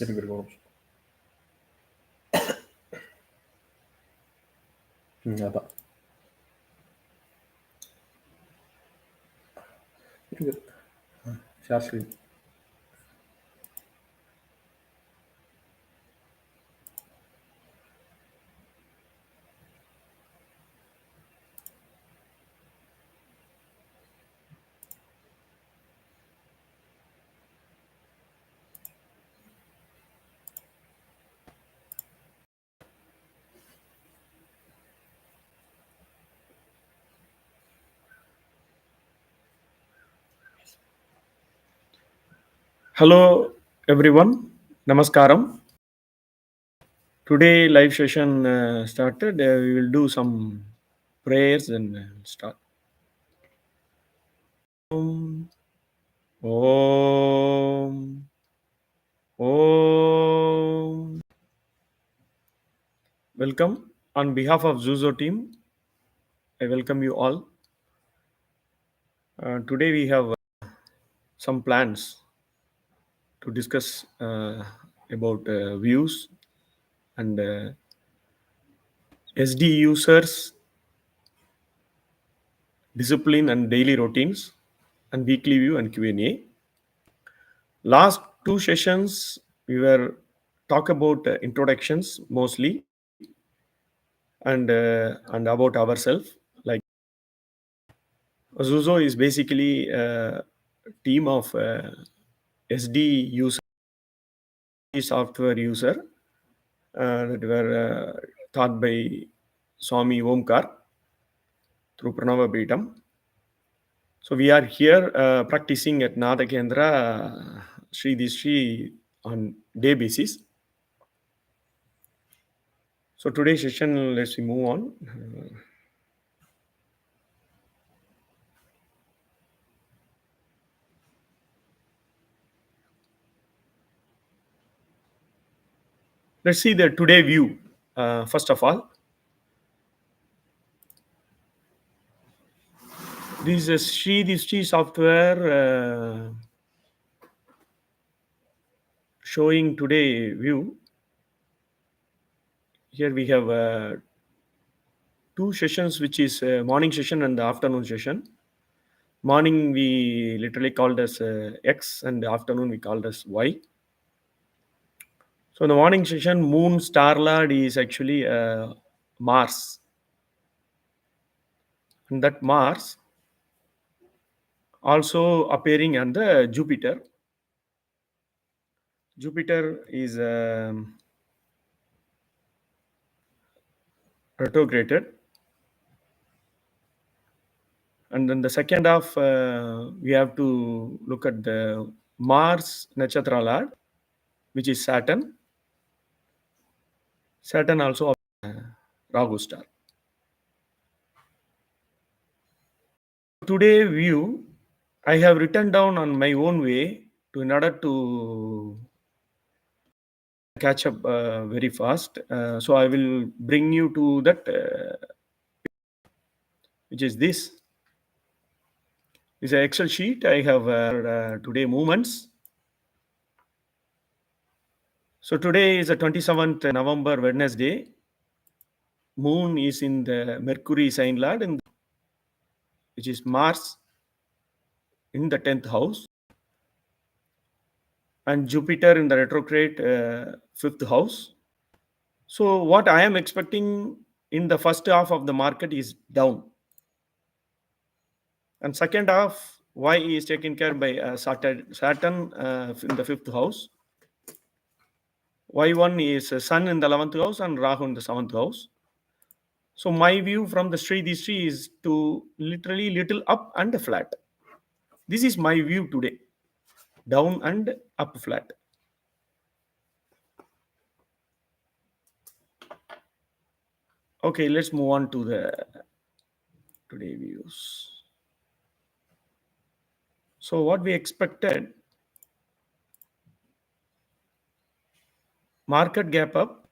இருங்க இருங்க ஒரு நிமிஷம். அதான் இருங்க. Share screen. Hello everyone, Namaskaram. Today live session started. We will do some prayers and start. Om. Om. Om. Welcome on behalf of Zuzo team. I welcome you all. Today we have some plans to discuss about views and SD users, discipline and daily routines, and weekly view and Q&A. Last two sessions we were talk about introductions mostly and about ourselves. Like Zuzo is basically a team of SD user, software user that were taught by Swami Omkar through Pranava Beatam. So we are here practicing at Nadakendra Sri Dishri on day basis. So today's session, let's move on. Let's see the today view. First of all, this is Sri Dishri software showing today view. Here we have two sessions, which is morning session and the afternoon session. Morning we literally called as X and the afternoon we called as Y. So in the morning session, Moon Star Lord is actually Mars. And that Mars also appearing on the Jupiter. Jupiter is retrograded. And then the second half, we have to look at the Mars Nakshatra Lord, which is Saturn. Saturn also Rahu star. Today view, I have written down on my own way in order to catch up very fast. So I will bring you to that, which is this. This is an Excel sheet. I have today movements. So today is the 27th November, Wednesday. Moon is in the Mercury sign lord, which is Mars in the 10th house, and Jupiter in the retrograde 5th house. So what I am expecting in the first half of the market is down, and second half Y is taken care by Saturn in the 5th house. Y1 is Sun in the 11th house and Rahu in the 7th house. So my view from the Sri Dishri is to literally little up and flat. This is my view today, down and up flat. Okay, let's move on to the today views. So what we expected, market gap up,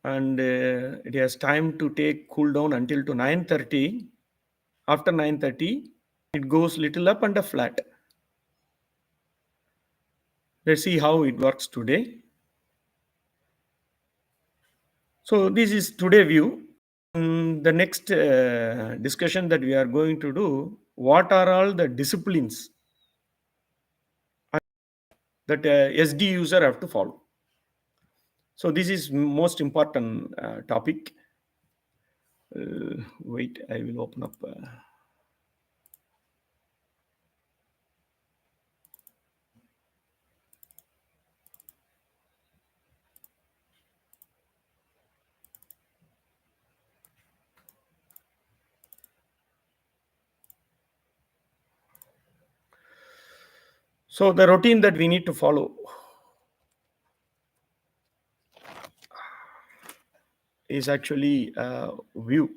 and it has time to take cool down until to 9:30. After 9:30, it goes little up and a flat. Let's see how it works today. So this is today view. The next discussion that we are going to do, what are all the disciplines that SD user have to follow. So this is most important topic. Wait, I will open up. So the routine that we need to follow is actually view.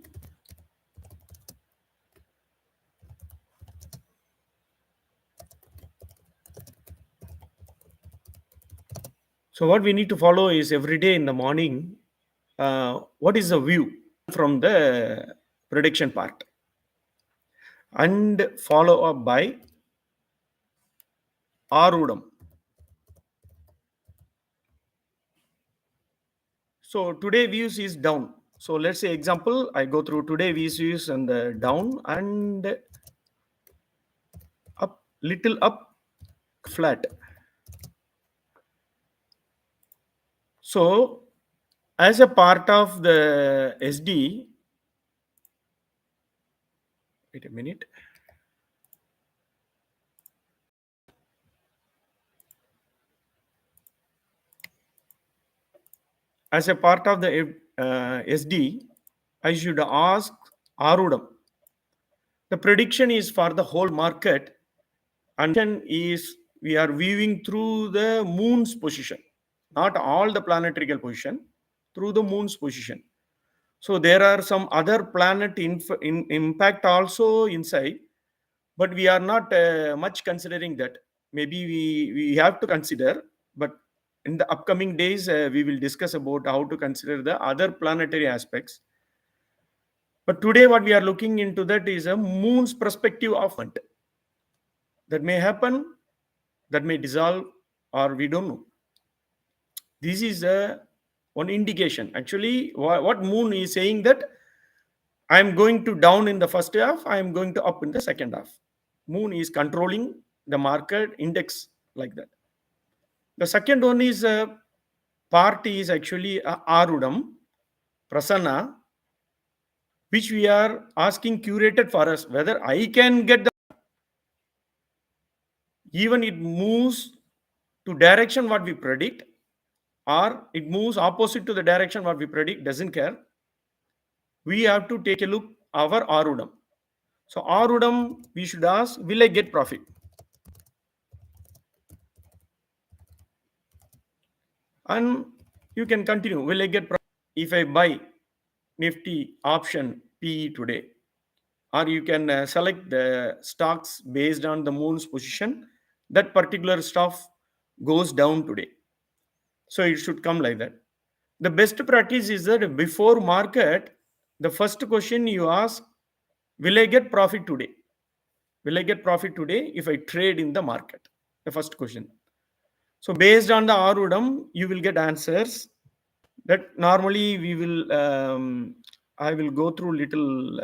So what we need to follow is every day in the morning, what is the view from the prediction part, and follow up by Arudam. So today views is down. So let's say example, I go through today views and down and up, little up, flat. So as a part of the SD, wait a minute. As a part of the SD, I should ask Arudam. The prediction is for the whole market, and is we are viewing through the moon's position, not all the planetary position, through the moon's position. So there are some other planet in impact also inside, but we are not much considering that. Maybe we have to consider, but in the upcoming days we will discuss about how to consider the other planetary aspects. But today what we are looking into that is a moon's perspective of it. That may happen, that may dissolve, or we don't know. This is a one indication. Actually, what moon is saying that I am going to down in the first half, I am going to up in the second half. Moon is controlling the market index like that. The second one is part is actually Arudam, Prasanna, which we are asking curated for us whether I can get the, even it moves to direction what we predict, or it moves opposite to the direction what we predict, doesn't care. We have to take a look our Arudam. So Arudam, we should ask, will I get profit? And you can continue, will I get profit if I buy Nifty option PE today? Or you can select the stocks based on the moon's position. That particular stuff goes down today. So it should come like that. The best practice is that before market, the first question you ask, will I get profit today? Will I get profit today if I trade in the market? The first question. So based on the Arudam, you will get answers that normally we will, I will go through little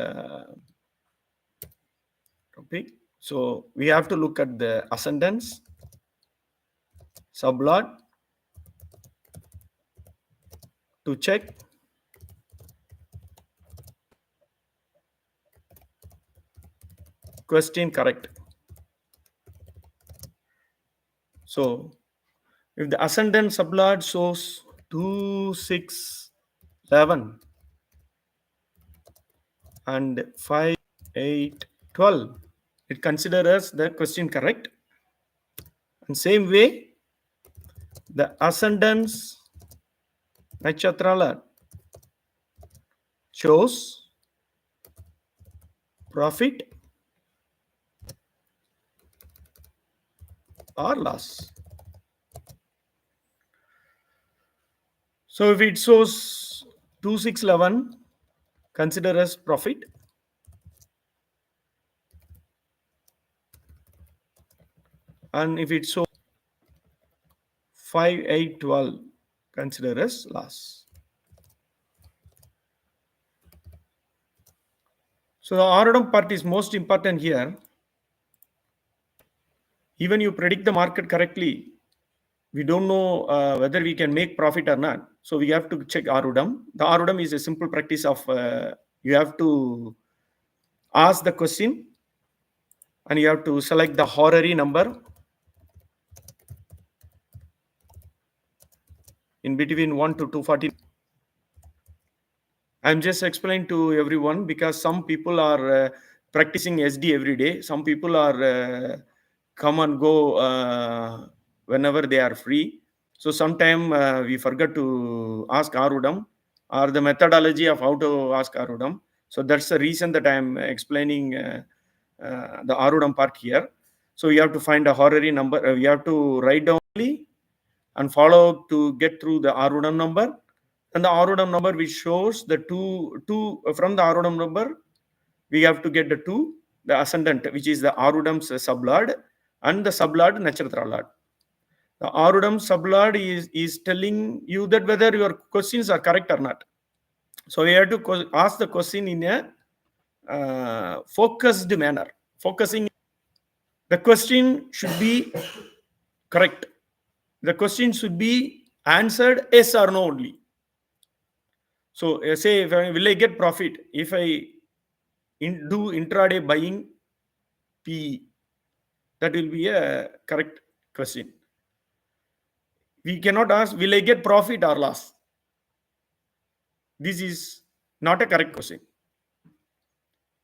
topic. So we have to look at the ascendance, sublot to check question correct. So if the ascendant sublot shows 2, 6, 11 and 5, 8, 12, it considers the question correct. And same way, the ascendance nakshatrala shows profit or loss. So if it shows 2, 6, 11, consider as profit. And if it shows 5, 8, 12 consider as loss. So the ROM part is most important here. Even you predict the market correctly, we don't know whether we can make profit or not. So we have to check ROM. The ROM is a simple practice of you have to ask the question and you have to select the horary number in between 1 to 240. I'm just explaining to everyone because some people are practicing SD every day. Some people are come and go whenever they are free. So sometime we forget to ask RODM or the methodology of how to ask RODM. So that's the reason that I'm explaining the RODM part here. So you have to find a horary number. You have to write down and follow to get through the RODM number. And the RODM number which shows the two from the RODM number, we have to get the two, the ascendant, which is the RODM's sublord and the sublord Natchatra Lord. The RODM sublord is telling you that whether your questions are correct or not. So we have to ask the question in a focused manner. Focusing, the question should be correct. The question should be answered yes or no only. So say, will I get profit if I do intraday buying PE? That will be a correct question. We cannot ask, will I get profit or loss? This is not a correct question.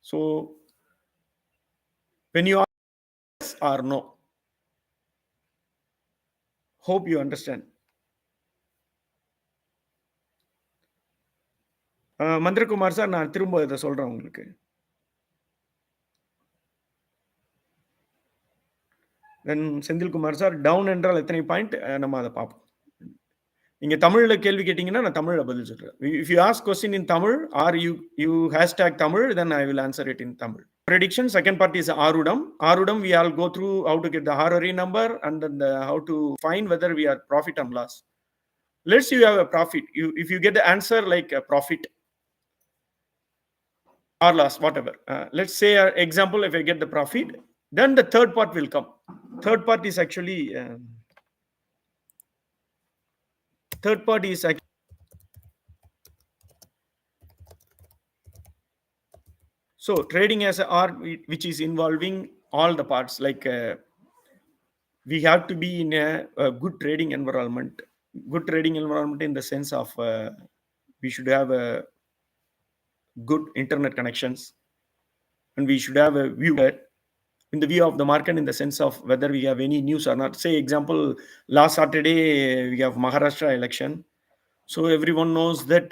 So when you ask yes or no, hope you understand. Mandirakumar sir, நான் திரும்ப இதை சொல்றேன் உங்களுக்கு. தென் Senthilkumar sir, down என்றால் எத்தனை point, நம்ம அதை பார்ப்போம். நீங்க தமிழ்ல கேள்வி கேட்டீங்கன்னா நான் தமிழ்ல பதில் சொல்றேன். If you ask question in Tamil or you hashtag Tamil, then I will answer it in Tamil. Prediction, second part is RODM. RODM, we all go through how to get the horary number and then how to find whether we are profit or loss. Let's say you have a profit. If you get the answer like a profit or loss, whatever. Let's say, example, if I get the profit, then the third part will come. Third part is actually so trading as an art which is involving all the parts, like we have to be in a good trading environment. Good trading environment in the sense of we should have a good internet connections, and we should have a view in the view of the market in the sense of whether we have any news or not. Say example, last Saturday we have Maharashtra election. So everyone knows that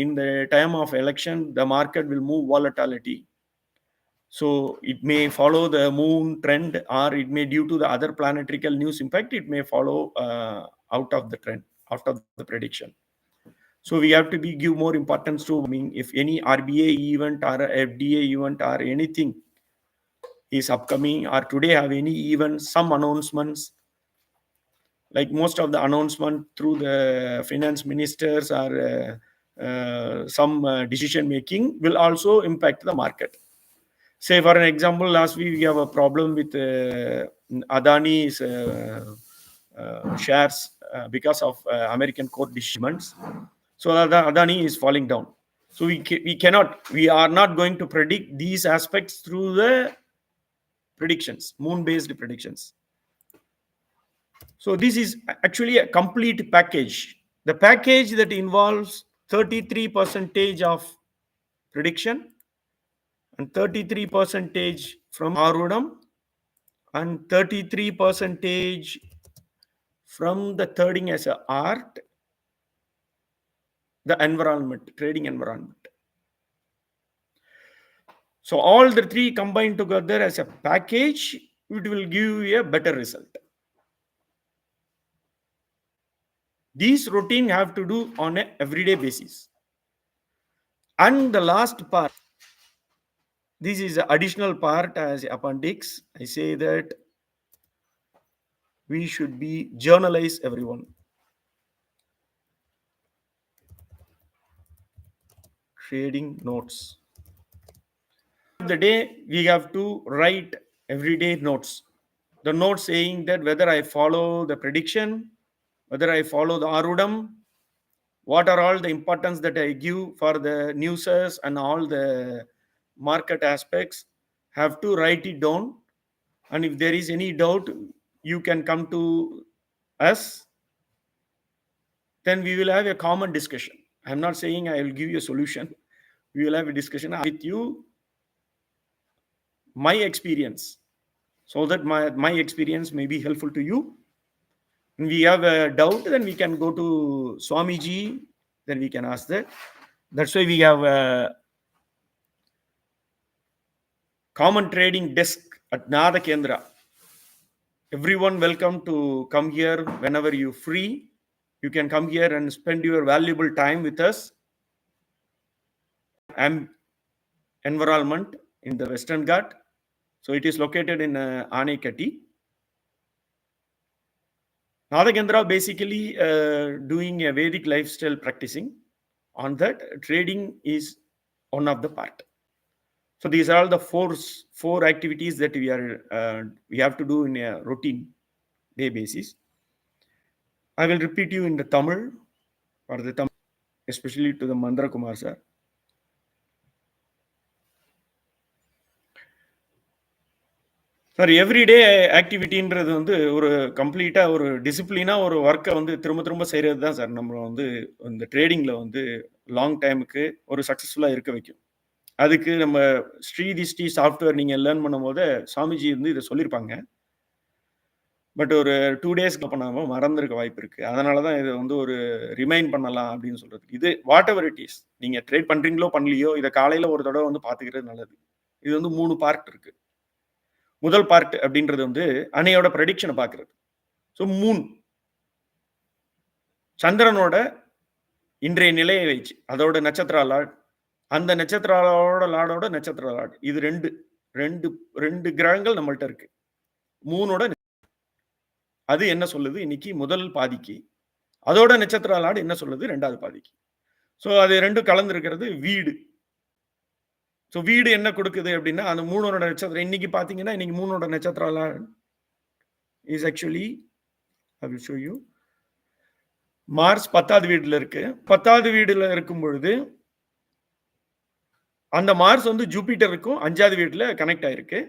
in the time of election, the market will move volatility. So it may follow the moon trend, or it may, due to the other planetary news impact, it may follow out of the trend, out of the prediction. So we have to give more importance to, if any RBI event or FDA event or anything is upcoming, or today have any event, some announcements, like most of the announcement through the finance ministers or some decision making will also impact the market. Say for an example, last week we have a problem with Adani's shares because of American court decisions. So Adani is falling down. So we are not going to predict these aspects through the predictions, moon-based predictions. So this is actually a complete package. The package that involves 33% of prediction and 33% from RODM and 33% from the trading as an art, the environment, trading environment. So all the three combined together as a package, it will give you a better result. These routine have to do on an everyday basis. And the last part, this is the additional part as appendix. I say that we should be journalize everyone. Trading notes. The day we have to write everyday notes. The note saying that whether I follow the prediction, whether I follow the Arudam, what are all the importance that I give for the newses and all the market aspects, have to write it down. And if there is any doubt, you can come to us, then we will have a common discussion. I'm not saying I will give you a solution. We will have a discussion with you, my experience, so that my experience may be helpful to you. When we have a doubt, then we can go to Swamiji, then we can ask that. That's why we have a common trading desk at Nada Kendra. Everyone welcome to come here whenever you're free. You can come here and spend your valuable time with us. Environment in the Western Ghat. So it is located in Anekati. Nadakendra basically doing a Vedic lifestyle practicing. On that, trading is one of the part. So these are all the four activities that we have to do in a routine day basis. I will repeat you in the Tamil, or the Tamil, especially to the Mandra Kumar sir. Sir everyday ஆக்டிவிட்டின்றது வந்து ஒரு கம்ப்ளீட்டாக ஒரு டிசிப்ளினாக ஒரு ஒர்க்கை வந்து திரும்ப திரும்ப செய்கிறது தான் சார் நம்ம வந்து இந்த ட்ரேடிங்கில் வந்து லாங் டைமுக்கு ஒரு சக்ஸஸ்ஃபுல்லாக இருக்க வைக்கும். அதுக்கு நம்ம ஸ்ரீதிஷ்டி சாஃப்ட்வேர் நீங்கள் லேர்ன் பண்ணும் போது சாமிஜி வந்து இதை சொல்லியிருப்பாங்க. பட் ஒரு 2 டேஸ்க்கு அப்போ நம்ம மறந்துருக்க வாய்ப்பு இருக்குது. அதனால தான் இதை வந்து ஒரு ரிமைண்ட் பண்ணலாம் அப்படின்னு சொல்கிறது. இது வாட் எவர் இட் இஸ், நீங்கள் ட்ரேட் பண்ணுறீங்களோ பண்ணலையோ, இதை காலையில் ஒரு தடவை வந்து பார்த்துக்கிறது நல்லது. இது வந்து 3 பார்ட் இருக்குது. முதல் பார்ட் அப்படின்றது வந்து அணையோட ப்ரெடிக்ஷனை பார்க்கறது. ஸோ மூன் சந்திரனோட இன்றைய நிலையை வச்சு அதோட நட்சத்திர லார்ட், அந்த நட்சத்திரோட லார்டோட நட்சத்திர லார்ட், இது ரெண்டு கிரகங்கள் நம்மள்ட்ட இருக்கு. மூனோட அது என்ன சொல்லுது இன்னைக்கு முதல் பாதிக்கு, அதோட நட்சத்திர லார்டு என்ன சொல்லுது 2வது பாதிக்கு. ஸோ அது ரெண்டும் கலந்துருக்கிறது வீடு. ஸோ வீடு என்ன கொடுக்குது அப்படின்னா அந்த மூணோட நட்சத்திரம் இன்னைக்கு பார்த்தீங்கன்னா இன்னைக்கு மூணோட நட்சத்திரம் is actually I will show you. Mars 10வது வீடுல இருக்கு. 10வது வீடுல இருக்கும் பொழுது அந்த மார்ஸ் வந்து ஜூபிட்டருக்கும் 5வது வீட்டுல கனெக்ட் ஆயிருக்கு.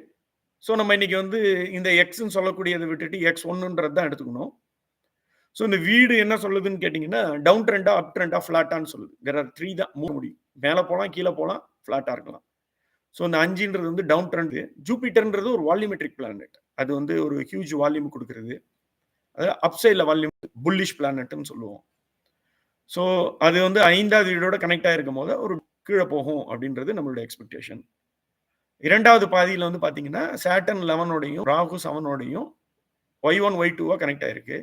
ஸோ நம்ம இன்னைக்கு வந்து இந்த எக்ஸ்ன்னு சொல்லக்கூடியதை விட்டுட்டு X1ன்றது தான் எடுத்துக்கணும். ஸோ இந்த வீடு என்ன சொல்லுதுன்னு கேட்டிங்கன்னா டவுன் ட்ரெண்டா, அப் ட்ரெண்டா, ஃபிளாட்டான்னு சொல்லுது. தேர் ஆர் 3 தான் முடியும். மேலே போகலாம், கீழே போகலாம், ஃபிளாட்டாக இருக்கலாம். ஸோ இந்த 5ன்றது வந்து டவுன் ட்ரெண்டு. ஜூபிட்டர்ன்றது ஒரு வால்யூமெட்ரிக் பிளானட். அது வந்து ஒரு ஹியூஜ் வால்யூம் கொடுக்குறது. அது அப்சைடில் வால்யூம் புல்லிஷ் பிளானட்னு சொல்லுவோம். ஸோ அது வந்து 5வது வீடோட கனெக்ட் ஆகிருக்கும் போது ஒரு கீழே போகும் அப்படின்றது நம்மளுடைய எக்ஸ்பெக்டேஷன். 2வது பாதியில் வந்து பார்த்தீங்கன்னா சாட்டர்ன் 11ஓடையும் ராகு 7ஓடையும் Y1 Y2 கனெக்ட் ஆயிருக்கு.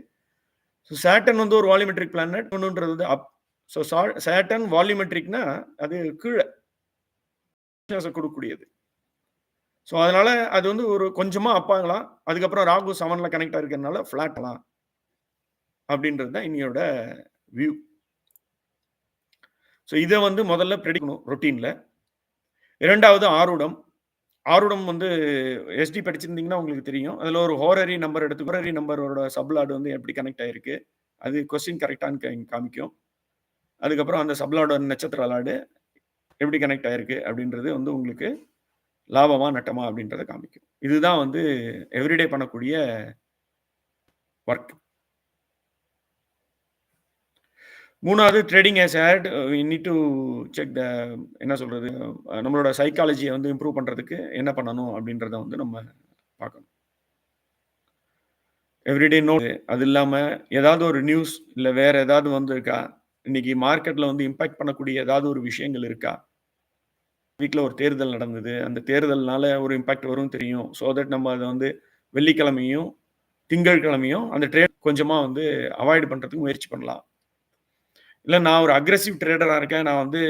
ஸோ சாட்டர்ன் வந்து ஒரு வால்யூமெட்ரிக் பிளானட், ஒன்றுன்றது வந்து அப். ஸோ சாட்டர்ன் வால்யூமெட்ரிக்னா அது கீழே கொடுக்கக்கூடியது. ஸோ அதனால அது வந்து ஒரு கொஞ்சமா அப்பாங்களாம். அதுக்கப்புறம் ராகு 7ல கனெக்ட் ஆயிருக்கிறதுனால ஃபிளாட்லாம் அப்படின்றது தான் இன்னையோட வியூ. ஸோ இதை வந்து முதல்ல ப்ரெடிக்கணும் ரொட்டீன்ல. 2வது ஆருடம். ஆருடம் வந்து எஸ்டி படிச்சிருந்தீங்கன்னா உங்களுக்கு தெரியும். அதில் ஒரு ஹோரரி நம்பர் எடுத்து ஹோரரி நம்பரோட சப்லாட் வந்து எப்படி கனெக்ட் ஆயிருக்கு, அது கொஸ்டின் கரெக்டானு காமிக்கும். அதுக்கப்புறம் அந்த சப்லாடோட நட்சத்திர லாடு எப்படி கனெக்ட் ஆயிருக்கு அப்படின்றது வந்து உங்களுக்கு லாபமா நட்டமா அப்படின்றத காமிக்கும். இதுதான் வந்து எவ்ரிடே பண்ணக்கூடிய ஒர்க். 3வது trading as at we need to check the என்ன சொல்றது, நம்மளோட சைக்காலஜியை வந்து இம்ப்ரூவ் பண்றதுக்கு என்ன பண்ணணும் அப்படின்றத வந்து நம்ம பார்க்கணும். Everyday note. அது இல்லாமல் ஏதாவது ஒரு நியூஸ் இல்லை வேற ஏதாவது வந்து இருக்கா, இன்னைக்கு மார்க்கெட்ல வந்து இம்பாக்ட் பண்ணக்கூடிய ஏதாவது ஒரு விஷயங்கள் இருக்கா. வீட்டில் ஒரு தேர்தல் நடந்தது, அந்த தேர்தல்னால ஒரு இம்பாக்ட் வரும் தெரியும். ஸோ தட் நம்ம அதை வந்து வெள்ளிக்கிழமையும் திங்கட்கிழமையும் அந்த ட்ரேட் கொஞ்சமாக வந்து அவாய்டு பண்ணுறதுக்கு முயற்சி பண்ணலாம். இல்லை நான் ஒரு அக்ரெசிவ் ட்ரேடராக இருக்கேன், நான் வந்து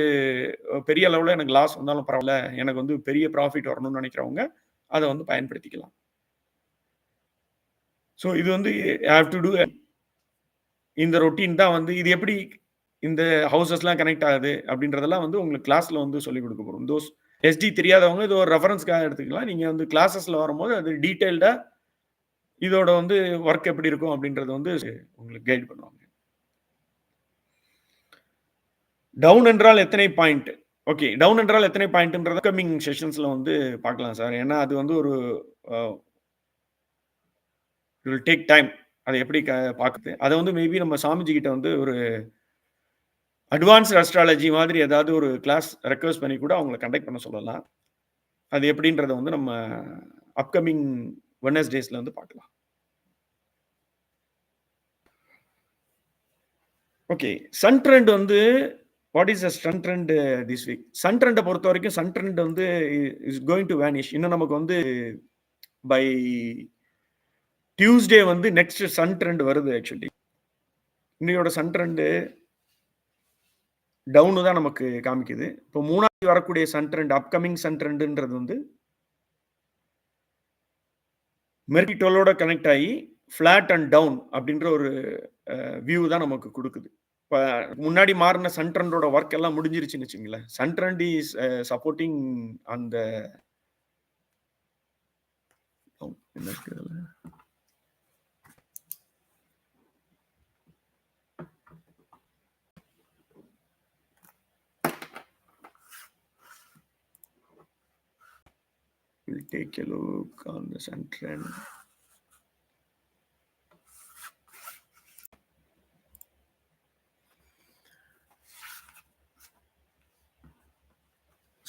பெரிய அளவில் எனக்கு லாஸ் வந்தாலும் பரவாயில்ல, எனக்கு வந்து பெரிய ப்ராஃபிட் வரணும்னு நினைக்கிறவங்க அதை வந்து பயன்படுத்திக்கலாம். ஸோ இது வந்து ஹேவ் டு டூ இந்த ரொட்டீன் தான் வந்து இது எப்படி இந்த ஹவுசஸ்லாம் கனெக்ட் ஆகுது அப்படின்றதெல்லாம் வந்து உங்களுக்கு கிளாஸ்ல வந்து சொல்லிக் கொடுக்க போகிறோம். தோஸ் எஸ்டி தெரியாதவங்க இது ஒரு ரெஃபரன்ஸ்க்காக எடுத்துக்கலாம். நீங்கள் வந்து கிளாஸஸில் வரும்போது அது டீட்டெயில்டாக இதோட வந்து ஒர்க் எப்படி இருக்கும் அப்படின்றத வந்து உங்களுக்கு கைட் பண்ணுவாங்க. டவுன் என்றால் எத்தனை பாயிண்ட்? ஓகே, டவுன் என்றால் எத்தனை பாயிண்ட்ன்றத கமிங் செஷன்ஸ்ல வந்து பார்க்கலாம் சார். ஏன்னா அது வந்து ஒரு இட் வில் டேக் டைம். அதை எப்படி பார்க்குறது அதை வந்து மேபி நம்ம சாமிஜி கிட்ட வந்து ஒரு அட்வான்ஸ்ட் அஸ்ட்ராலஜி மாதிரி ஏதாவது ஒரு கிளாஸ் ரெக்வஸ்ட் பண்ணி கூட அவங்களை கண்டக்ட் பண்ண சொல்லலாம். அது எப்படின்றத வந்து நம்ம அப்கமிங் வெட்னஸ்டேஸ்ல வந்து பார்க்கலாம். ஓகே, சன் ட்ரெண்ட் வந்து what is a sun trend this week? Sun ட்ரெண்டை பொறுத்த வரைக்கும் சன் ட்ரெண்ட் வந்து இஸ் கோயிங் டு வேனிஷ். இன்னும் நமக்கு வந்து பை டியூஸ்டே வந்து நெக்ஸ்ட் சன் ட்ரெண்ட் வருது. ஆக்சுவலி இன்னையோட சன் ட்ரெண்டு டவுனு தான் நமக்கு காமிக்குது. இப்போ மூணாவது வரக்கூடிய சன் ட்ரெண்ட் அப்கமிங் சன் ட்ரெண்டுன்றது வந்து மெர்க்கரி 12ஓட கனெக்ட் ஆகி ஃபிளாட் அண்ட் டவுன் அப்படின்ற ஒரு வியூ தான் நமக்கு கொடுக்குது. இப்போ முன்னாடி மாறின சன் ட்ரெண்டோட ஒர்க் எல்லாம் முடிஞ்சிருச்சுன்னு வச்சுங்களேன். சன் ட்ரெண்ட் இஸ் சப்போர்ட்டிங் அந்த என்ன இருக்குதுல்ல we'll take a look on the sun trend.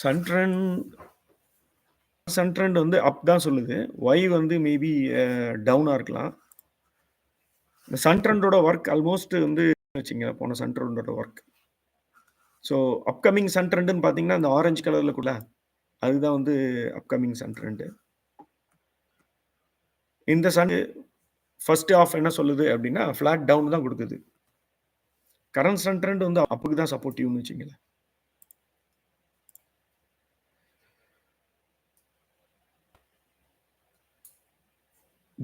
Sun trend வந்து அப் தான் சொல்லுது. ஒய் வந்து மேபி டவுனாக இருக்கலாம். இந்த சன் ட்ரெண்டோட ஒர்க் ஆல்மோஸ்ட் வந்து வச்சுங்க போன சன் ட்ரெண்டோட ஒர்க். ஸோ அப்கமிங் சன் ட்ரெண்டுன்னு பார்த்தீங்கன்னா இந்த ஆரஞ்சு கலரில் கூட அதுதான் வந்து அப்கமிங் சன் ட்ரெண்டு. இந்த சன் ஃபர்ஸ்ட் ஆஃப் என்ன சொல்லுது அப்படின்னா ஃபிளாட் டவுன் தான் கொடுக்குது. கரண்ட் சன் ட்ரெண்ட் வந்து அப்புக்கு தான் சப்போர்ட்டிவ்னு வச்சுங்களேன்.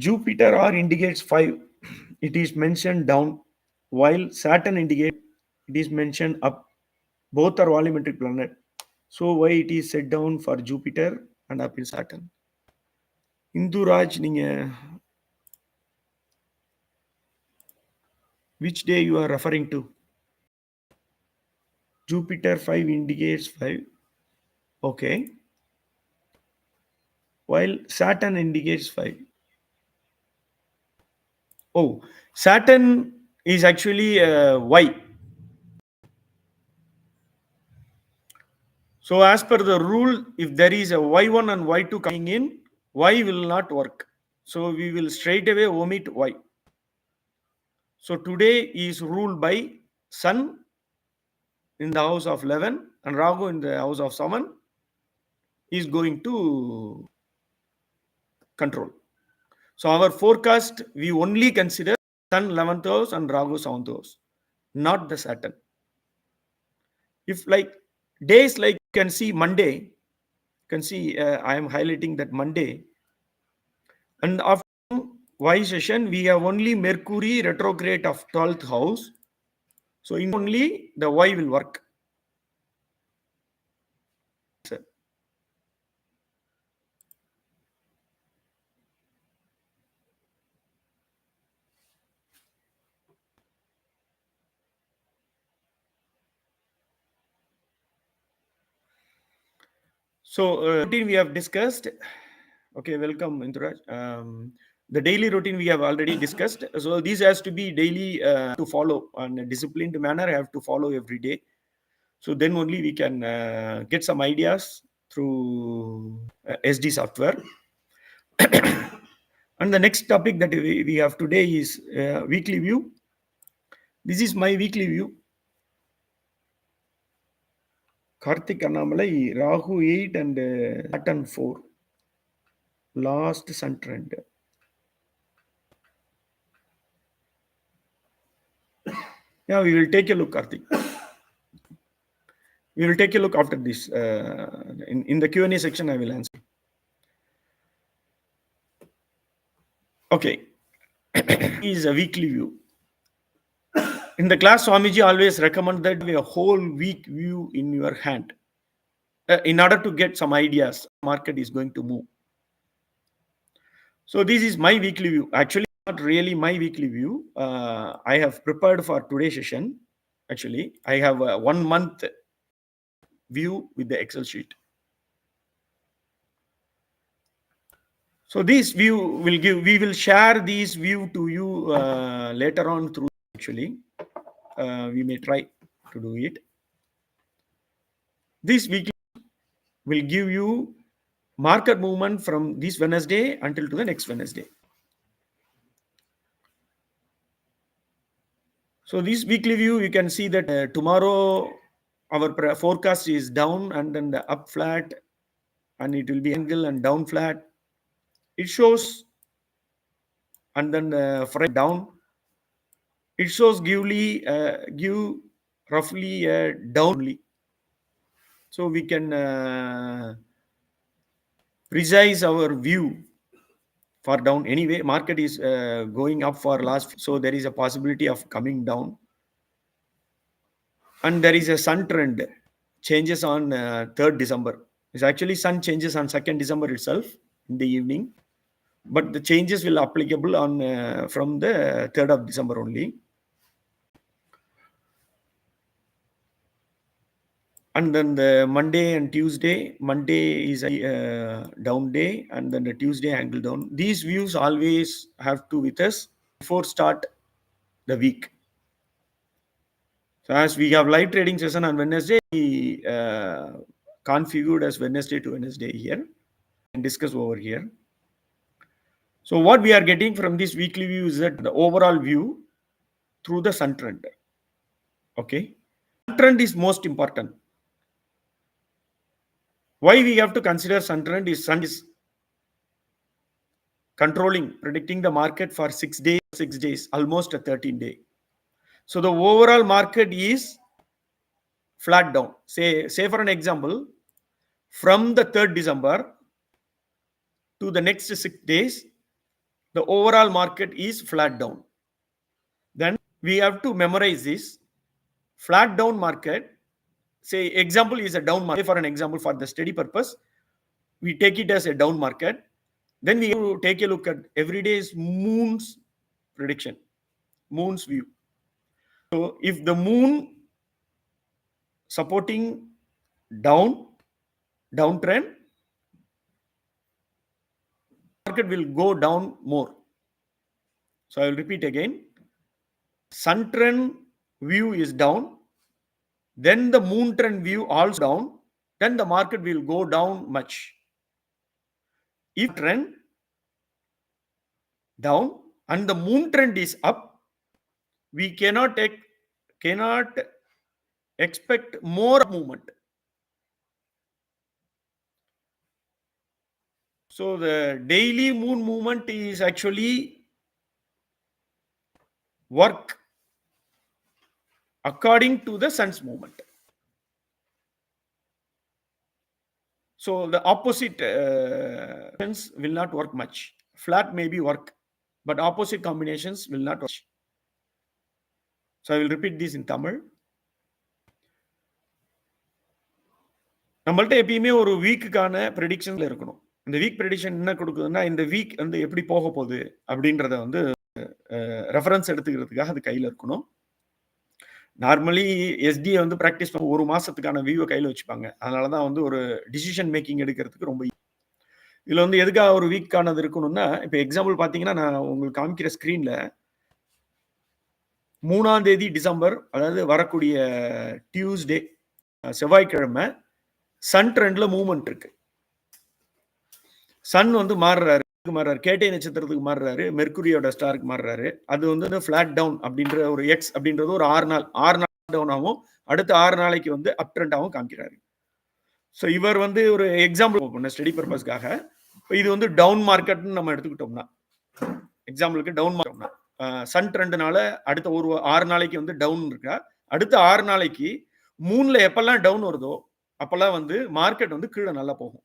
Jupiter or indicates 5, it is mentioned down, while Saturn indicates it is mentioned up. Both are volumetric planet. So why it is set down for Jupiter and up in Saturn? Induraj, நீங்க which day you are referring to? Jupiter 5 indicates 5. Okay. While Saturn indicates 5. Oh, Saturn is actually Y. So as per the rule, if there is a Y1 and Y2 coming in, Y will not work. So we will straight away omit Y. So today is ruled by Sun in the house of 11 and Rahu in the house of 7 is going to control. So our forecast, we only consider Sun 11th house and Rahu 7th house, not the Saturn. If like days like you can see Monday, you can see I am highlighting that Monday, and after Y session we have only Mercury retrograde of 12th house. So in only the Y will work. So routine we have discussed. Okay, welcome Induraj. The daily routine we have already discussed. So this has to be daily to follow on a disciplined manner. I have to follow every day. So then only we can get some ideas through SD software. And the next topic that we have today is weekly view. This is my weekly view. Karthik Annamalai, Rahu 8 and Saturn 4. Last sun trend. Yeah, we will take a look, Karthik. We will take a look after this. In the Q&A section, I will answer. Okay. is a weekly view. In the class, Swamiji always recommend that a whole week view in your hand in order to get some ideas market is going to move. So this is my weekly view. Actually, not really my weekly view. I have prepared for today's session. Actually, I have a 1 month view with the Excel sheet. So this view will give, we will share this view to you later on through actually. We may try to do it. This weekly will give you market movement from this Wednesday until to the next Wednesday. So this weekly view, you can see that tomorrow our forecast is down and then the up flat, and it will be angle and down flat. It shows, and then Friday down. It shows give roughly down only. So we can precise our view for down. Anyway, market is going up for last, so there is a possibility of coming down. And there is a sun trend changes on 3rd December. It's actually sun changes on 2nd December itself in the evening, but the changes will applicable on from the 3rd of December only. And then the Monday and Tuesday, Monday is a down day, and then the Tuesday angle down. These views always have to with us before start the week. So as we have live trading session on Wednesday, we configured as Wednesday to Wednesday here and discuss over here. So what we are getting from this weekly view is that the overall view through the sun trend. Okay, sun trend is most important. Why we have to consider sun trend is sun is controlling, predicting the market for 6 days, almost a 13 day. So the overall market is flat down. Say for an example, from the 3rd December to the next 6 days, the overall market is flat down. Then we have to memorize this flat down market. Say example is a down market. For an example, for the study purpose, we take it as a down market. Then we have to take a look at every day's moon's prediction, moon's view. So if the moon supporting downtrend, market will go down more. So I will repeat again. Sun trend view is down, then the moon trend view also down, then the market will go down much. If trend down and the moon trend is up, we cannot expect more movement. So the daily moon movement is actually work according to the sun's movement. So the opposite will not work much. Flat maybe work, but opposite combinations will not work. So I will repeat this in Tamil. நம்மள்ட்ட எப்பயுமே ஒரு வீக்குக்கான ப்ரெடிக்ஷன்ல இருக்கணும். இந்த week prediction என்ன கொடுக்குதுன்னா, இந்த week வந்து எப்படி போக போகுது அப்படின்றத வந்து ரெஃபரன்ஸ் எடுத்துக்கிறதுக்காக அது கையில் இருக்கணும். நார்மலி எஸ்டியை வந்து ப்ராக்டிஸ் பண்ண 1 மாசத்துக்கான வியூவை கையில் வச்சுப்பாங்க. அதனால தான் வந்து ஒரு டிசிஷன் மேக்கிங் எடுக்கிறதுக்கு ரொம்ப இதில் வந்து எதுக்காக ஒரு வீக்கானது இருக்கணும்னா, இப்போ எக்ஸாம்பிள் பார்த்தீங்கன்னா, நான் உங்களுக்கு காமிக்கிற ஸ்க்ரீனில் 3ஆம் தேதி டிசம்பர், அதாவது வரக்கூடிய டியூஸ்டே செவ்வாய்க்கிழமை சன் ட்ரெண்ட்ல மூவ்மெண்ட் இருக்கு. சன் வந்து மாறுறாரு, கேட்டை நட்சத்திரத்துக்கு மாறுறாரு, மெர்க்குரியோட ஸ்டாருக்கு மாறுறாரு. அது வந்து ஃபிளாட் டவுன் அப்படின்ற ஒரு எக்ஸ் அப்படின்றது ஒரு 6 நாள் டவுன் ஆகும். அடுத்த 6 நாளைக்கு வந்து அப் ட்ரெண்டாகவும் காமிக்கிறாரு. ஸோ இவர் வந்து ஒரு எக்ஸாம்பிள் பண்ண ஸ்டடி பர்பஸ்க்காக, இப்போ இது வந்து டவுன் மார்க்கெட்னு நம்ம எடுத்துக்கிட்டோம்னா, எக்ஸாம்பிளுக்கு டவுன் மார்க்கெட்னா சன் ட்ரெண்ட்னால அடுத்த ஒரு 6 நாளைக்கு வந்து டவுன் இருக்கா, அடுத்த 6 நாளைக்கு மூணுல எப்பெல்லாம் டவுன் வருதோ அப்பெல்லாம் வந்து மார்க்கெட் வந்து கீழே நல்லா போகும்.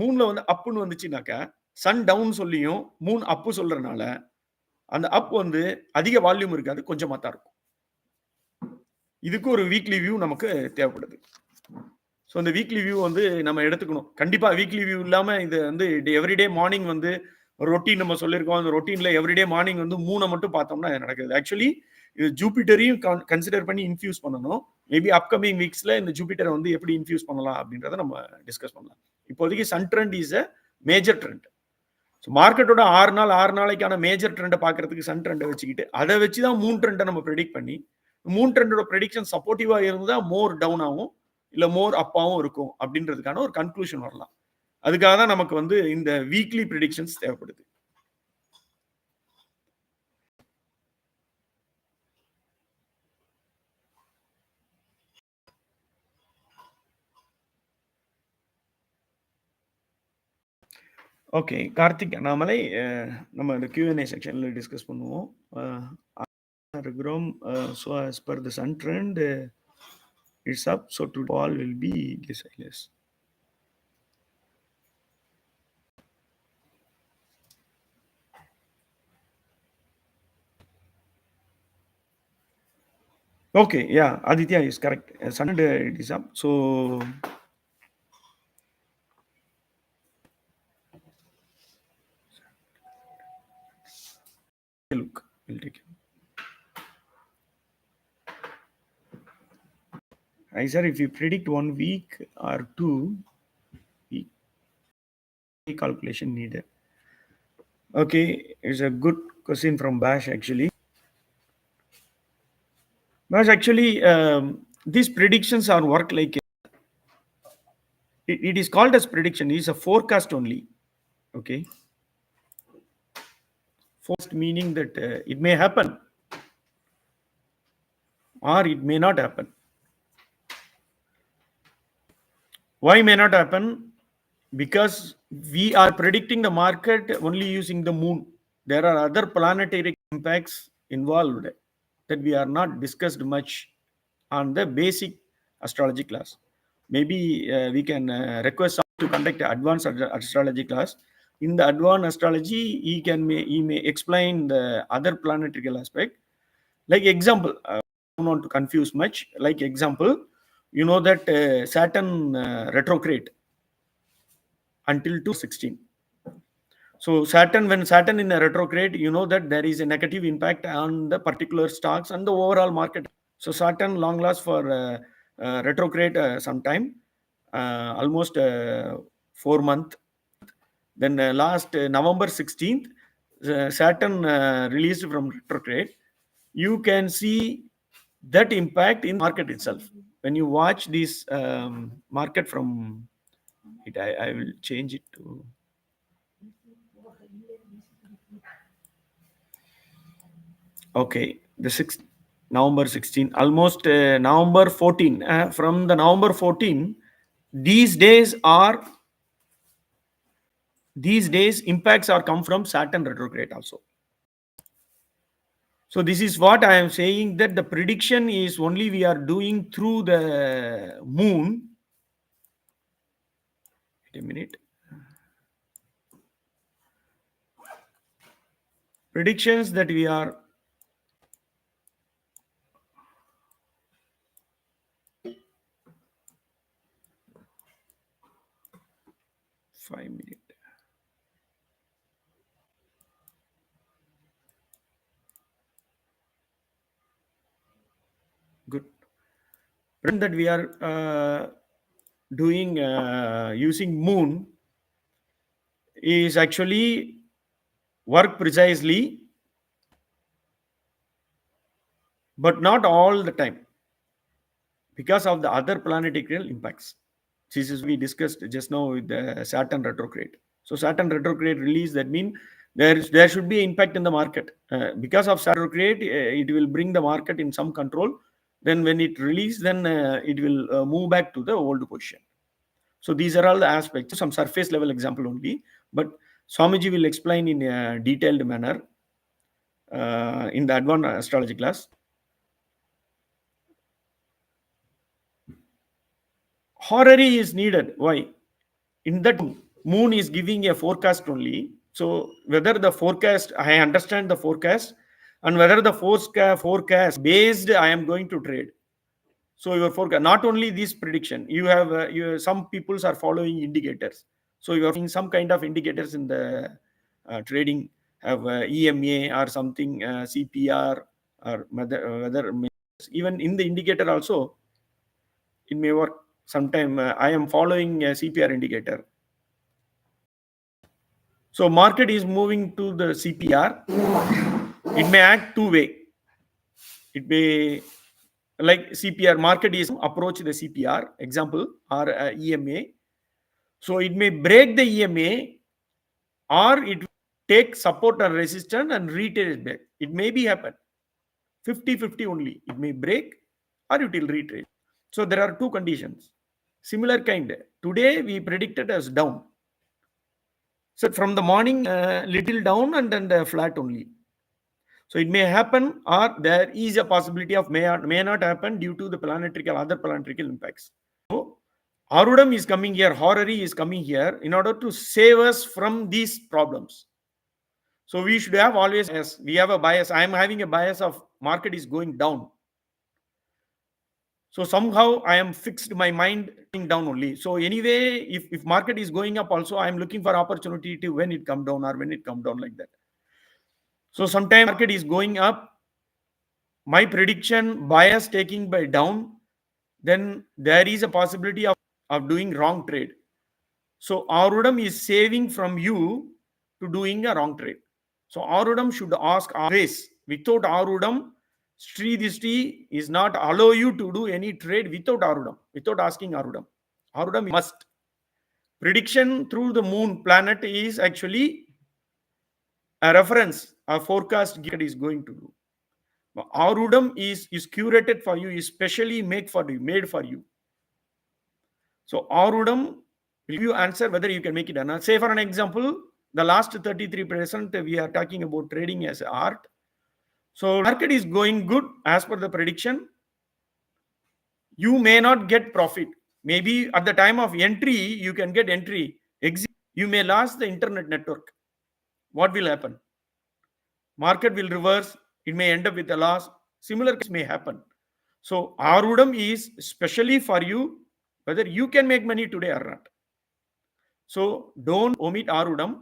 மூணுல வந்து அப்புன்னு வந்துச்சுனாக்கா, சன் டவுன் சொல்லியும் மூன் அப்பு சொல்றதுனால அந்த அப் வந்து அதிக வால்யூம் இருக்காது, கொஞ்சமா தான் இருக்கும். இதுக்கு ஒரு வீக்லி வியூ நமக்கு தேவைப்படுது. ஸோ இந்த வீக்லி வியூ வந்து நம்ம எடுத்துக்கணும். கண்டிப்பா வீக்லி வியூ இல்லாம இது வந்து எவ்ரிடே மார்னிங் வந்து ரொட்டீன் நம்ம சொல்லியிருக்கோம். அந்த ரொட்டீன்ல எவ்ரிடே மார்னிங் வந்து 3 மட்டும் பார்த்தோம்னா இது நடக்குது. ஆக்சுவலி இது ஜூபிட்டரையும் கன்சிடர் பண்ணி இன்ஃபியூஸ் பண்ணணும். மேபி அப்கமிங் வீக்ஸ்ல இந்த ஜூபிட்டரை வந்து எப்படி இன்ஃபியூஸ் பண்ணலாம் அப்படின்றத நம்ம டிஸ்கஸ் பண்ணலாம். இப்போதைக்கு sun trend is a major trend. So மார்க்கெட்டோட 6 நாளைக்கான மேஜர் ட்ரெண்டை பார்க்கறதுக்கு சன் ட்ரெண்டை வச்சுக்கிட்டு அதை வச்சு தான் மூன் ட்ரெண்டை நம்ம ப்ரெடிக்ட் பண்ணி மூன் ட்ரெண்டோட ப்ரெடிக்ஷன் சப்போர்ட்டிவா இருந்தால் மோர் டவுன் ஆகும், இல்ல மோர் அப்பாவும் இருக்கும் அப்படின்றதுக்கான ஒரு கன்க்ளூஷன் வரலாம். அதுக்காக தான் நமக்கு வந்து இந்த வீக்லி ப்ரெடிக்ஷன்ஸ் தேவைப்படுது. ஓகே, கார்த்திக் அண்ணாமலை, நம்ம இந்த Q&A செக்ஷன்ல டிஸ்கஸ் பண்ணுவோம். இருக்கிறோம். So as per the sun trend, it's up, so to all will be deciles. Okay, yeah, Aditya is correct. Sun trend it is up. So look, we'll take it. I said if you predict 1 week or 2 week calculation needed. Okay, it's a good question from Bash actually. Bash actually, these predictions are work like it is called as prediction. It is a forecast only. Okay, forecast meaning that it may happen or it may not happen. Why may not happen? Because we are predicting the market only using the moon. There are other planetary impacts involved that we are not discussed much on the basic astrology class. Maybe we can request someone to conduct an advanced astrology class. In the advanced astrology, he may explain the other planetary aspect. Like example, I don't want to confuse much. Like example, you know that Saturn retrograde until 2016. So when Saturn in a retrograde, you know that there is a negative impact on the particular stocks and the overall market. So Saturn long lasts for retrograde sometime, almost 4 months. Then last November 16th, Saturn released from retrograde. You can see that impact in market itself. When you watch this market from it, I will change it to. Okay, the 6th November 16, almost November 14. From the November 14, these days impacts are come from Saturn retrograde also. So this is what I am saying, that the prediction is only we are doing through the moon. Wait a minute. Predictions that we are five minutes. Good. That we are doing using moon is actually work precisely, but not all the time because of the other planetary impacts. This is we discussed just now with the Saturn retrograde. So Saturn retrograde release, that means there should be impact in the market. Because of Saturn retrograde, it will bring the market in some control. Then when it release, then it will move back to the old position. So these are all the aspects, some surface level example only, but Swamiji will explain in a detailed manner in the advanced astrology class. Horary is needed. Why? In that moon is giving a forecast only. So whether the forecast, I understand the forecast, and whether the forecast based I am going to trade. So your forecast, not only this prediction, you have some peoples are following indicators. So you are seeing some kind of indicators in the trading, have EMA or something, CPR, or whether even in the indicator also it may work. Sometime I am following a CPR indicator. So market is moving to the CPR. It may act two way. It may, like CPR, market is approach the CPR example, or EMA. So it may break the EMA, or it take support or resistance and retrace it back. It may be happen 50-50 only. It may break or it will retrace. So there are two conditions. Similar kind. Today we predicted as down. So from the morning, little down and then the flat only. So it may happen, or there is a possibility of may not happen due to the other planetary impacts. So Arudam is coming here, Horary is coming here in order to save us from these problems. So we should have always, as we have a bias. I am having a bias of market is going down. So somehow I am fixed my mind down only. So anyway, if market is going up also, I am looking for opportunity to when it come down or when it come down, like that. So sometimes market is going up, my prediction bias taking by down, then there is a possibility of doing wrong trade. So Arudam is saving from you to doing a wrong trade. So Arudam should ask always. Without Arudam, Sri Dishti is not allow you to do any trade without Arudam, without asking Arudam. Arudam must. Prediction through the moon planet is actually a reference, a forecast is going to do. Arudam is curated for you, is specially made for you. So Arudam will give you answer whether you can make it or not. Say for an example, the last 33% we are talking about trading as art. So market is going good as per the prediction. You may not get profit. Maybe at the time of entry, you can get entry. Exit, you may lose the internet network. What will happen? Market will reverse. It may end up with a loss. Similar case may happen. So Arudam is specially for you, whether you can make money today or not. So don't omit Arudam.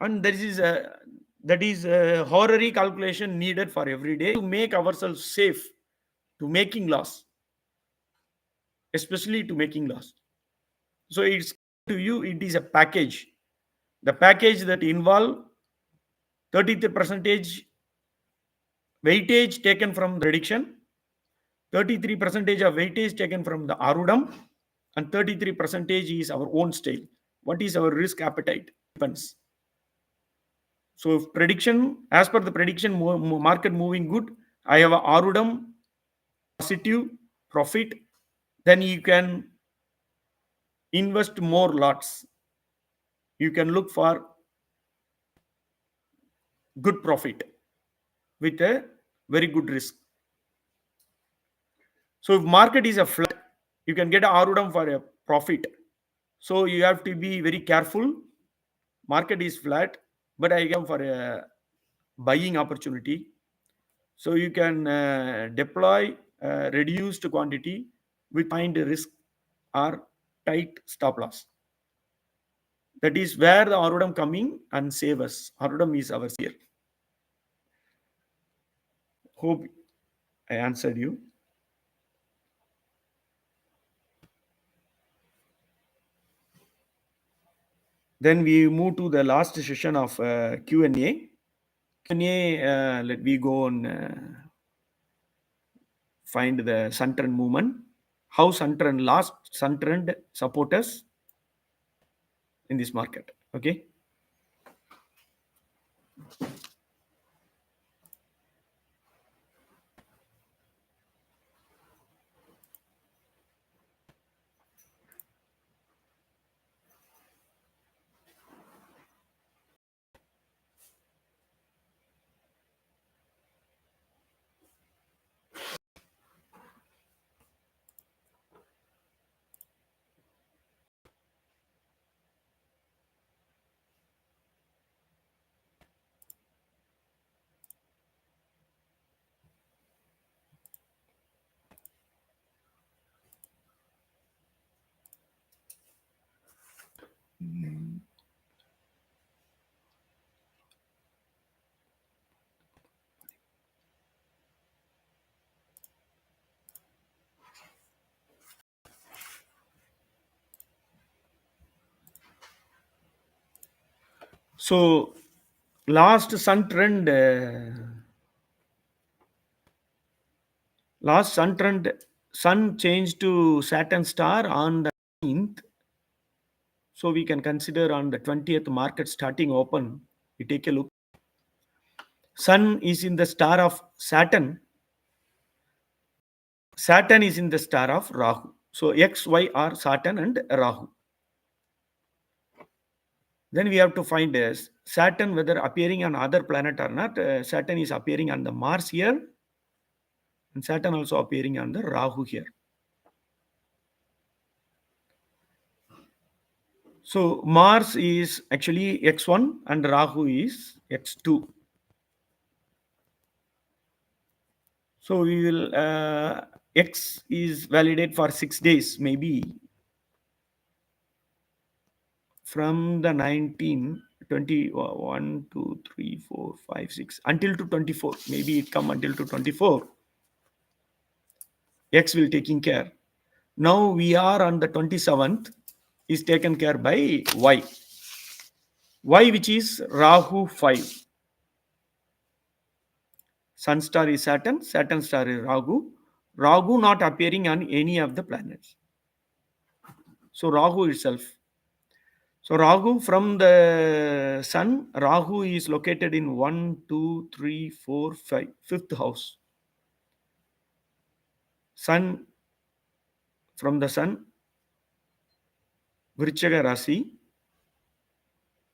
And that is a horary calculation needed for every day to make ourselves safe to making loss, especially to making loss. So it's to you, it is a package. The package that involve 33% weightage taken from the prediction, 33% of weightage taken from the Arudam, and 33% is our own style. What is our risk appetite? Depends. So if prediction, as per the prediction, market moving good, I have a Arudam positive profit, then you can invest more lots. You can look for good profit with a very good risk. So if market is a flat, you can get a Arudam for a profit. So you have to be very careful. Market is flat, but I come for a buying opportunity. So you can deploy reduced quantity with find risk or tight stop loss. That is where the Arudam coming and save us. Arudam is our seer. Hope I answered you. Then we move to the last session of Q&A. Q&A, let me go and find the sun trend movement. How sun trend, last sun trend support us in this market. Okay. So last sun trend sun changed to Saturn star on the 9th. So we can consider on the 20th market starting open, we take a look. Sun is in the star of Saturn. Saturn is in the star of Rahu. So X, Y are Saturn and Rahu. Then we have to find Saturn whether appearing on other planet or not. Saturn is appearing on the Mars here, and Saturn also appearing on the Rahu here. So Mars is actually X1 and Rahu is X2. So we will X is validate for 6 days, maybe from the 19, 20, 1, 2, 3, 4, 5, 6 until to 24. Maybe it come until to 24. X will taking care. Now we are on the 27th, is taken care by Y. Y, which is Rahu 5. Sun star is Saturn, Saturn star is Rahu. Rahu not appearing on any of the planets. So Rahu itself. So Rahu from the Sun, Rahu is located in 1, 2, 3, 4, 5, fifth house. Sun from the Sun, Vrichaga Rasi.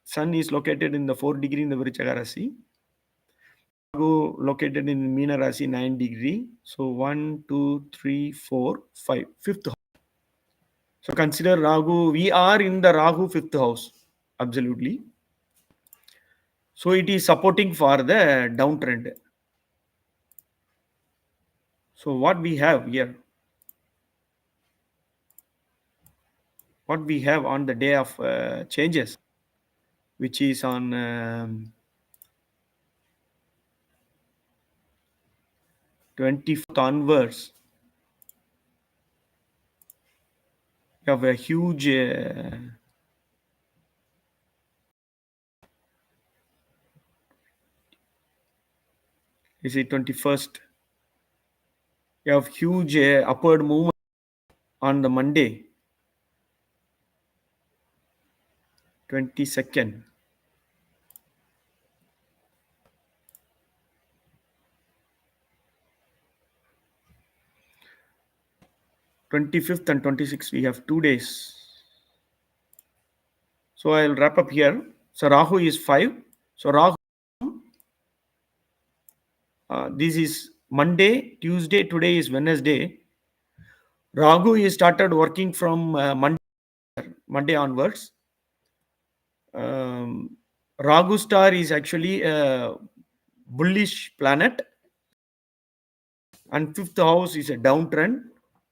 Sun is located in the 4th degree in the Vrichaga Rasi. Rahu located in Meena Rasi 9 degree. So 1, 2, 3, 4, 5, fifth house. So consider Rahu. We are in the Rahu 5th house. Absolutely. So it is supporting for the downtrend. So what we have here, what we have on the day of changes, which is on 24th onwards, you have a huge is it 21st? You have huge upward movement on the Monday, 22nd. (25th and 26th) we have 2 days. So I'll wrap up here. So Rahu is 5. So Rahu, this is Monday, Tuesday, today is Wednesday. Rahu is started working from Monday onwards. Rahu star is actually a bullish planet, and 5th house is a downtrend.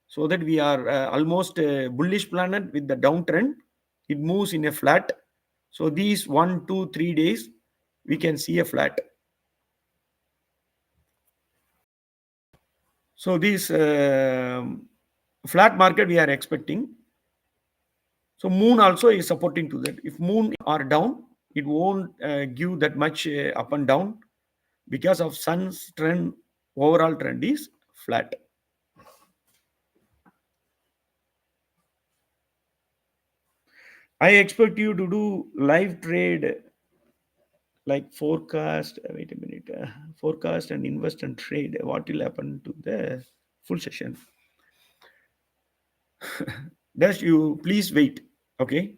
So that we are almost a bullish planet with the downtrend. It moves in a flat. So these 1, 2, 3 days, we can see a flat. So this flat market we are expecting. So moon also is supporting to that. If moon are down, it won't give that much up and down, because of sun's trend, overall trend is flat. I expect you to do live trade like forecast. Wait a minute. Forecast and invest and trade. What will happen to the full session? Just you please wait. Okay.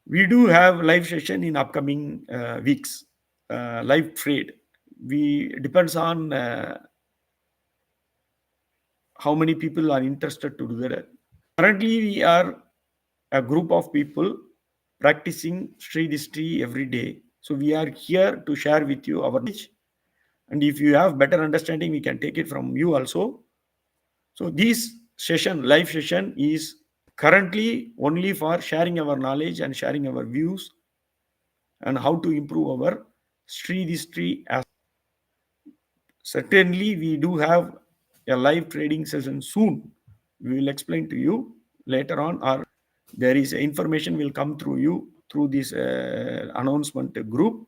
We do have live session in upcoming weeks. Live trade. We depends on how many people are interested to do that. Currently, we are a group of people practicing Sri Distri every day. So we are here to share with you our knowledge. And if you have better understanding, we can take it from you also. So this session, live session, is currently only for sharing our knowledge and sharing our views and how to improve our Sri Distri. Certainly, we do have a live trading session soon. We will explain to you later on, or there is information will come through you through this announcement group,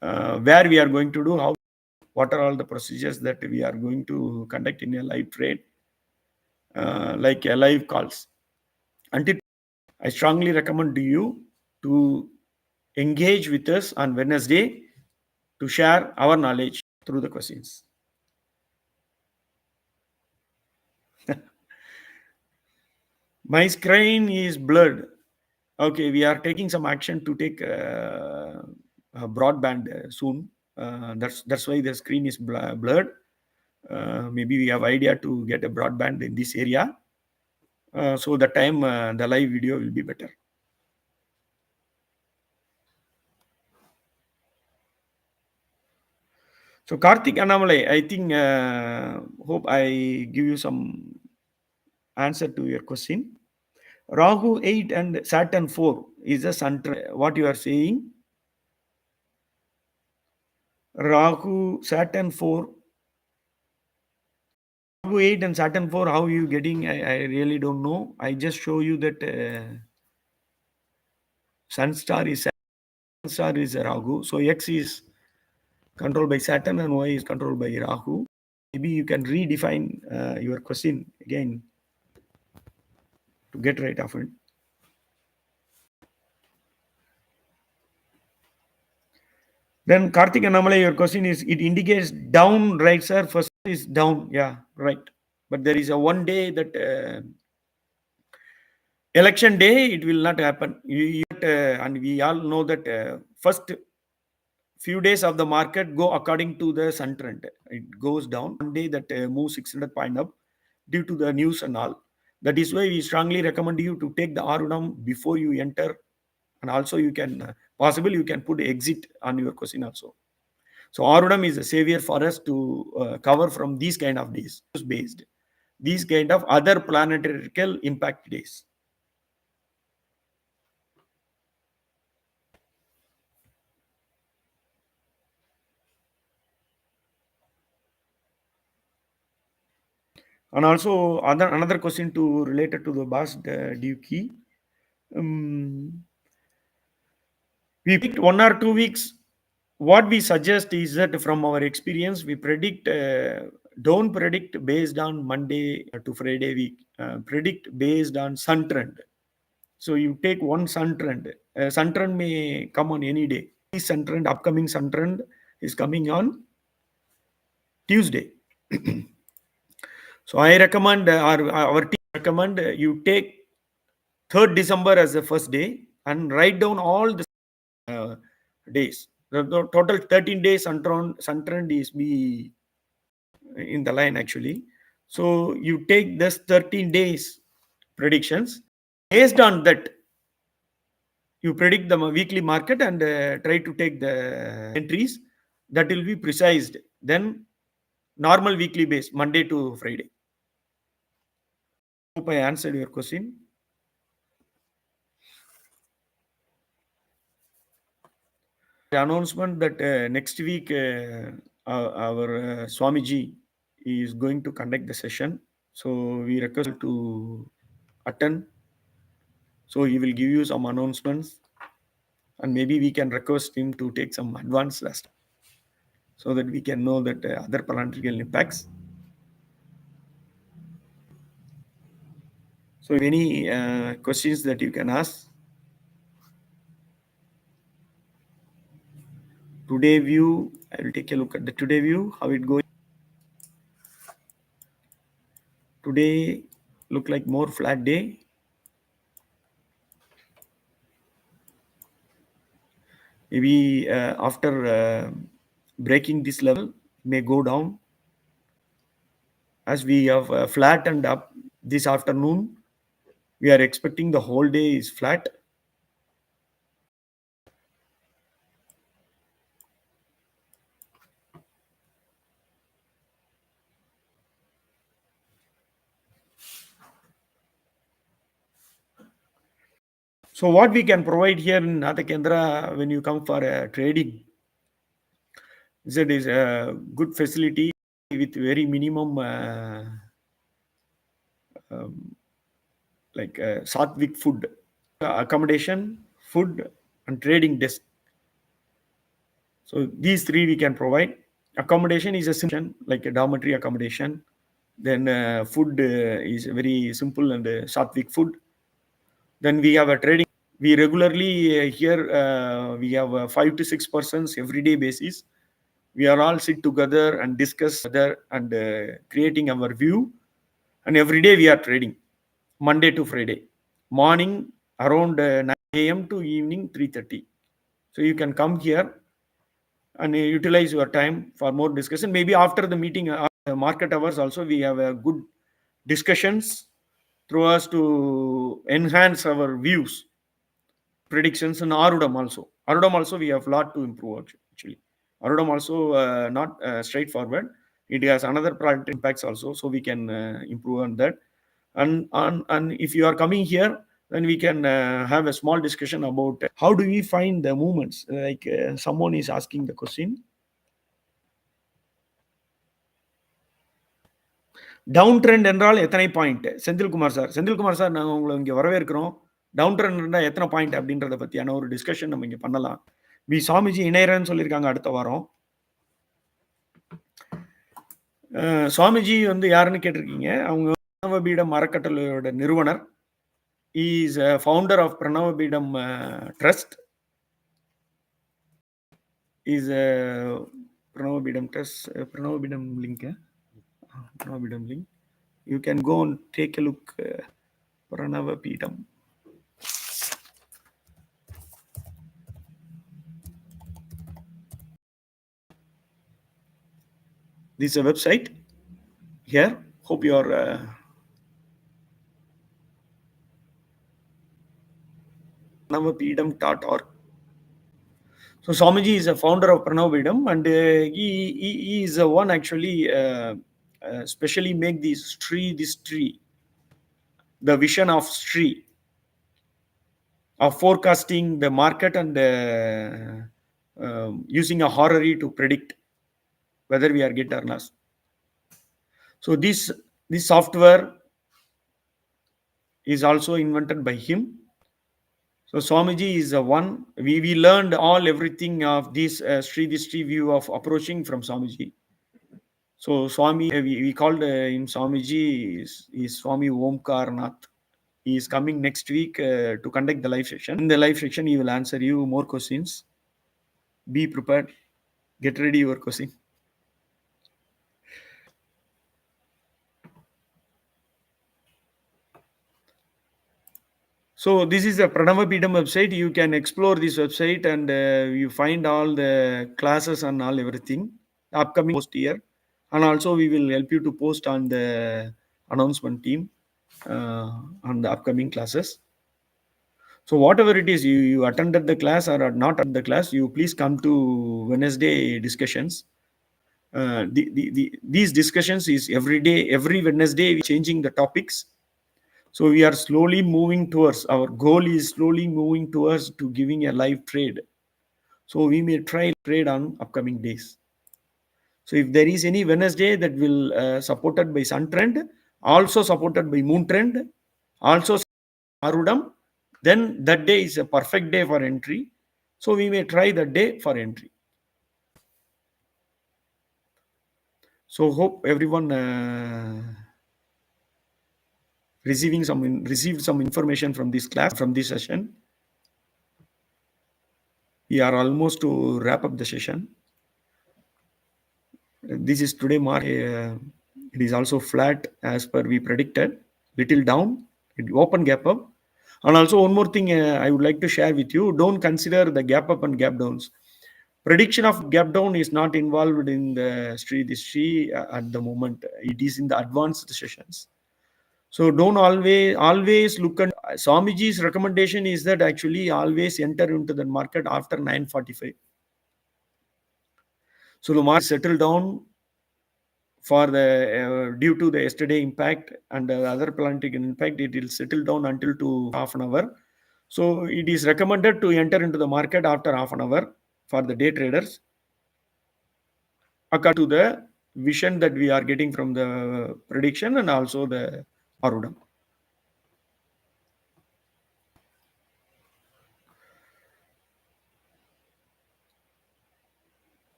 where we are going to do, what are all the procedures that we are going to conduct in a live trade, like a live calls. Until I strongly recommend to you to engage with us on Wednesday to share our knowledge through the questions. My screen is blurred. Okay, we are taking some action to take broadband soon. That's why the screen is blurred. Maybe we have idea to get a broadband in this area. So the time the live video will be better. So Karthik Annamalai, I think hope I give you some answer to your question. Rahu 8 and Saturn 4 is a sun. What you are saying? Rahu, Saturn 4, Rahu 8 and Saturn 4, how you getting? I really don't know. I just show you that Sun star is Rahu. So X is controlled by Saturn and Y is controlled by Rahu. Maybe you can redefine your question again to get right of it. Then Karthik Annamalai, your question is, it indicates down, right, sir? First is down. Yeah, right. But there is a one day that election day, it will not happen. And we all know that first few days of the market go according to the sun trend. It goes down. One day that moves 600 point up due to the news and all. That is why we strongly recommend you to take the Arunam before you enter. And also you can, possible you can put exit on your question also. So Arunam is a savior for us to cover from these kind of days, based. These kind of other planetary impact days. And also another question to related to the Bas Duki. We picked 1 or 2 weeks. What we suggest is that from our experience, we predict, don't predict based on Monday to Friday week, predict based on sun trend. So you take one sun trend. Sun trend may come on any day. This sun trend, upcoming sun trend is coming on Tuesday. So I recommend, our team recommend you take 3rd December as the first day and write down all the days. The total 13 days sun trend is be in the line actually. So you take this 13 days predictions. Based on that, you predict the weekly market and try to take the entries that will be precised. Then normal weekly base, Monday to Friday. Hope I answered your question. The announcement that next week our Swamiji is going to conduct the session. So we request to attend. So he will give you some announcements and maybe we can request him to take some advance list so that we can know that other planetary impacts. So any questions that you can ask? Today view, I will take a look at the today view, how it goes. Today look like more flat day. Maybe after breaking this level may go down as we have flattened up this afternoon. We are expecting the whole day is flat. So what we can provide here in Nata Kendra when you come for trading is that is a good facility with very minimum like Satvik food accommodation food, and trading desk. So these three we can provide. Accommodation is a simple, like a dormitory accommodation. Then food is very simple and Sattvic food. Then we have a trading. We regularly here we have 5 to 6 persons everyday basis. We are all sit together and discuss together and creating our view. And every day we are trading, Monday to Friday, morning around 9 a.m. to evening 3:30. So you can come here and utilize your time for more discussion. Maybe after the meeting, market hours also, we have a good discussions through us to enhance our views, predictions, and Arudam also. Arudam also we have a lot to improve actually. Arudam also not straightforward. It has another product impacts also, so we can improve on that. And if you are coming here, then we can have a small discussion about how do we find the movements. Like someone is asking the question. Down trend என்றால் எத்தனை point? Senthilkumar sir. Senthilkumar sir, நாங்க உங்கள இங்க வரவேற்கிறோம். Down trend இருந்தா எத்தனை point அப்படின்றத பத்தியான ஒரு டிஸ்கஷன் நம்ம இங்க பண்ணலாம். சாமிஜி இணையறேன்னு சொல்லியிருக்காங்க அடுத்த வாரம். சுவாமிஜி வந்து யாருன்னு கேட்டிருக்கீங்க. அவங்க பிரணவபீடம் அறக்கட்டளையோட நிறுவனர். Is founder of Pranavapeedam trust. Is Pranavapeedam trust, Pranavapeedam link. Pranavabidam link. You can go and take a look. Pranavabidam. This is a website here. Hope you are pranavabidam.org. So Swamiji is a founder of Pranavabidam, and he is the one actually specially make this tree, the vision of tree, of forecasting the market and using a horary to predict whether we are get or not. So this software is also invented by him. So Swamiji is the one. We learned everything of this Sri view of approaching from Swamiji. So Swami, we called him Swamiji is Swami Omkarnath. He is coming next week to conduct the live session. In the live session, he will answer you more questions. Be prepared. Get ready your question. So this is a Pranavabidam website. You can explore this website and you find all the classes and all everything upcoming post here. And also we will help you to post on the announcement team on the upcoming classes. So whatever it is, you attended the class or are not attended the class, you please come to Wednesday discussions. These discussions is every day, every Wednesday, changing the topics. So we are slowly moving towards, our goal is slowly moving towards to giving a live trade. So we may try trade on upcoming days. So if there is any Wednesday that will supported by Sun Trend, also supported by Moon Trend, also Arudam, then that day is a perfect day for entry. So we may try that day for entry. So hope everyone received some information from this class, from this session. We are almost to wrap up the session. This is today March. It is also flat as per we predicted. Little down, it open gap up. And also one more thing I would like to share with you. Don't consider the gap up and gap downs. Prediction of gap down is not involved in the Sri at the moment. It is in the advanced sessions. So don't always look at Swamiji's recommendation is that actually always enter into the market after 9:45. So the market settle down for the due to the yesterday impact and the other planetary impact. It will settle down until to half an hour. So it is recommended to enter into the market after half an hour for the day traders, according to the vision that we are getting from the prediction and also the Arudam.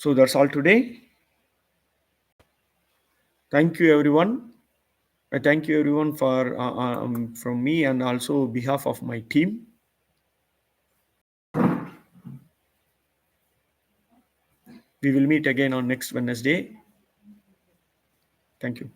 So that's all today. Thank you, everyone. Thank you, everyone, for from me and also behalf of my team. We will meet again on next Wednesday. Thank you.